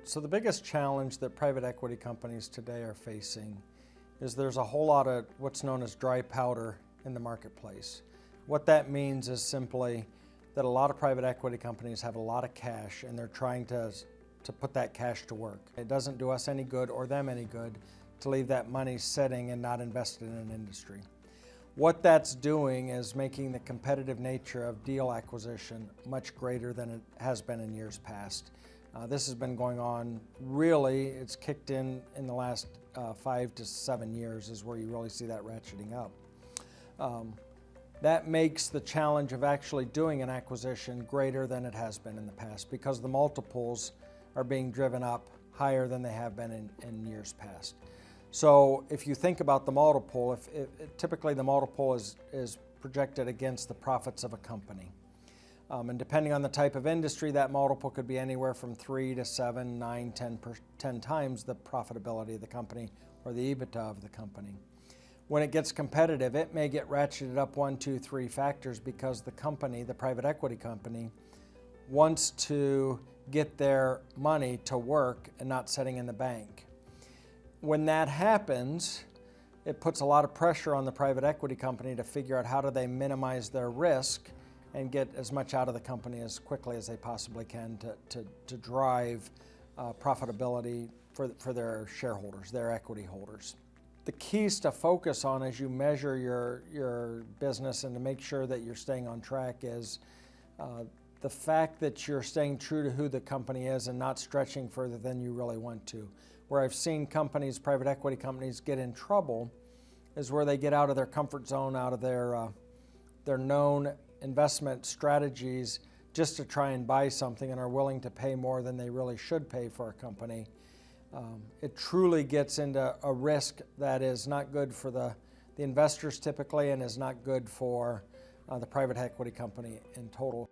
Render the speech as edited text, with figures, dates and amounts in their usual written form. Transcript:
So the biggest challenge that private equity companies today are facing is there's a whole lot of what's known as dry powder in the marketplace. What that means is simply that a lot of private equity companies have a lot of cash and they're trying to put that cash to work. It doesn't do us any good or them any good to leave that money sitting and not invested in an industry. What that's doing is making the competitive nature of deal acquisition much greater than it has been in years past. This has been going on really, it's kicked in the last 5 to 7 years is where you really see that ratcheting up. That makes the challenge of actually doing an acquisition greater than it has been in the past because the multiples are being driven up higher than they have been in years past. So if you think about the multiple, typically the multiple is projected against the profits of a company. And depending on the type of industry, that multiple could be anywhere from 3 to 7, 9, 10 times the profitability of the company or the EBITDA of the company. When it gets competitive, it may get ratcheted up 1, 2, 3 factors because the company, the private equity company, wants to get their money to work and not sitting in the bank. When that happens, it puts a lot of pressure on the private equity company to figure out how do they minimize their risk and get as much out of the company as quickly as they possibly can to drive profitability for their shareholders, their equity holders. The keys to focus on as you measure your business and to make sure that you're staying on track is the fact that you're staying true to who the company is and not stretching further than you really want to. Where I've seen companies, private equity companies, get in trouble is where they get out of their comfort zone, out of their known investment strategies just to try and buy something and are willing to pay more than they really should pay for a company. It truly gets into a risk that is not good for the investors typically and is not good for the private equity company in total.